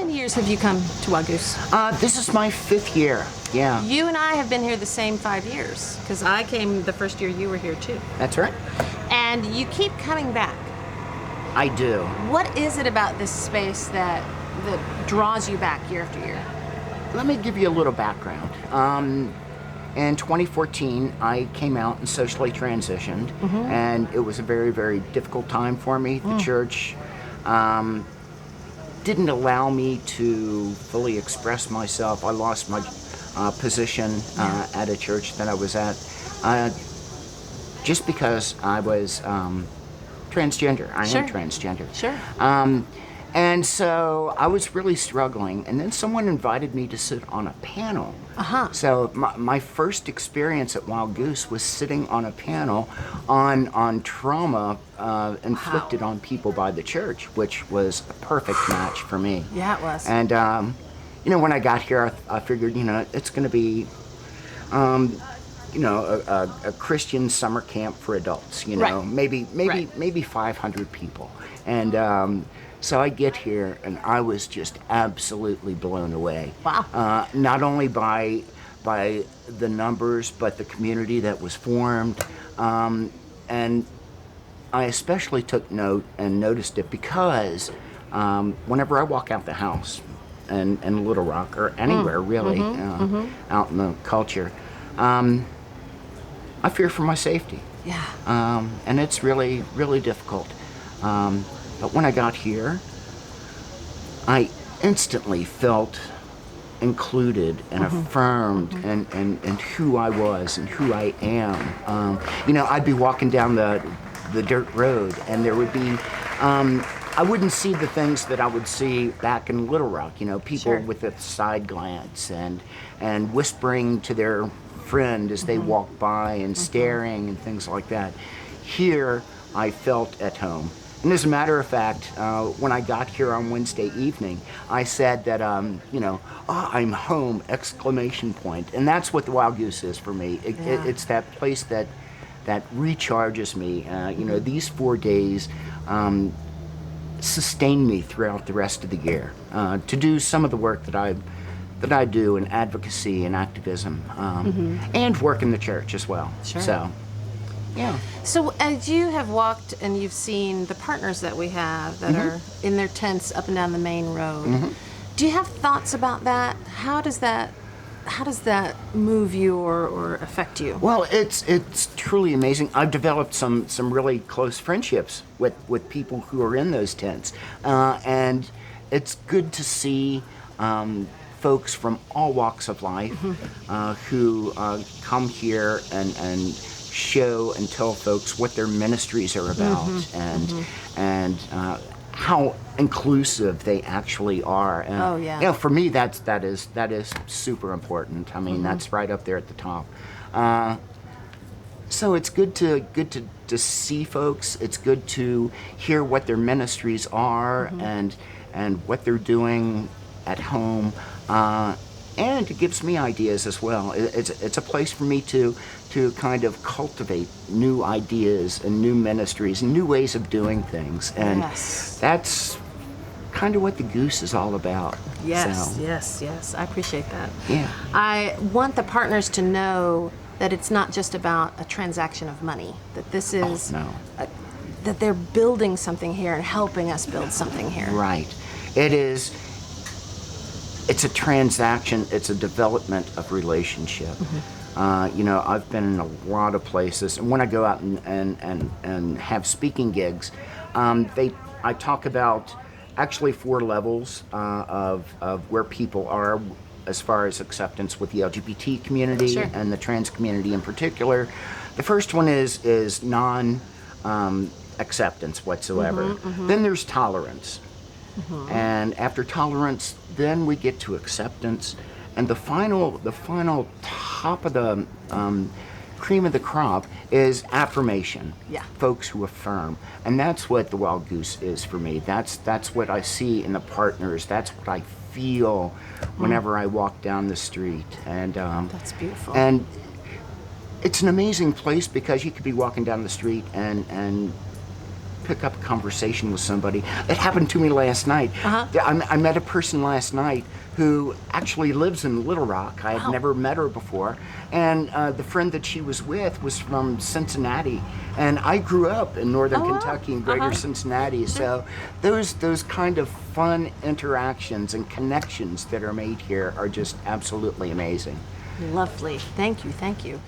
many years have you come to Wild Goose? This is my 5th year. Yeah. You and I have been here the same 5 years, because I came the first year you were here too. That's right. And you keep coming back. I do. What is it about this space that draws you back year after year? Let me give you a little background. In 2014, I came out and socially transitioned, and it was a very, very difficult time for me. The church didn't allow me to fully express myself. I lost my position at a church that I was at just because I was transgender. I am transgender. Sure. And so I was really struggling, and then someone invited me to sit on a panel. So my first experience at Wild Goose was sitting on a panel on trauma inflicted on people by the church, which was a perfect match for me. Yeah, it was. And when I got here, I figured, it's going to be a Christian summer camp for adults, Right. maybe 500 people. And so I get here, and I was just absolutely blown away. Wow. Not only by the numbers, but the community that was formed. And I especially took note and noticed it because whenever I walk out the house in Little Rock or anywhere really out in the culture, I fear for my safety. Yeah. And it's really, really difficult. But when I got here, I instantly felt included and affirmed and who I was and who I am. I'd be walking down the dirt road, and there would be, I wouldn't see the things that I would see back in Little Rock, people with a side glance and whispering to their friend as they walk by and staring and things like that. Here, I felt at home. And as a matter of fact, when I got here on Wednesday evening, I said that, I'm home, exclamation point. And that's what the Wild Goose is for me. It's that place that recharges me. These 4 days sustain me throughout the rest of the year to do some of the work that I do in advocacy and activism, and work in the church as well. Sure. So, yeah. So as you have walked and you've seen the partners that we have that are in their tents up and down the main road, do you have thoughts about that? How does that move you or affect you? Well, it's truly amazing. I've developed some really close friendships with people who are in those tents, and it's good to see folks from all walks of life who come here and show and tell folks what their ministries are about and how inclusive they actually are. And, for me, that is super important. I mean, that's right up there at the top. So it's good to see folks. It's good to hear what their ministries are and what they're doing at home. And it gives me ideas as well. It's a place for me to kind of cultivate new ideas and new ministries and new ways of doing things. And that's kind of what the Goose is all about. Yes, yes. I appreciate that. Yeah. I want the partners to know that it's not just about a transaction of money, that this is that they're building something here and helping us build something here. Right. It is. It's a transaction. It's a development of relationship. I've been in a lot of places, and when I go out and have speaking gigs, I talk about actually 4 levels of where people are as far as acceptance with the LGBT community and the trans community in particular. The first one is non acceptance whatsoever. Then there's tolerance. And after tolerance, then we get to acceptance, and the final top of the cream of the crop is affirmation. Yeah. Folks who affirm, and that's what the Wild Goose is for me. That's what I see in the partners. That's what I feel whenever I walk down the street. And that's beautiful. And it's an amazing place because you could be walking down the street and pick up a conversation with somebody. It happened to me last night. I met a person last night who actually lives in Little Rock. I had never met her before. And the friend that she was with was from Cincinnati. And I grew up in northern Kentucky and greater Cincinnati. So those kind of fun interactions and connections that are made here are just absolutely amazing. Lovely. Thank you. Thank you.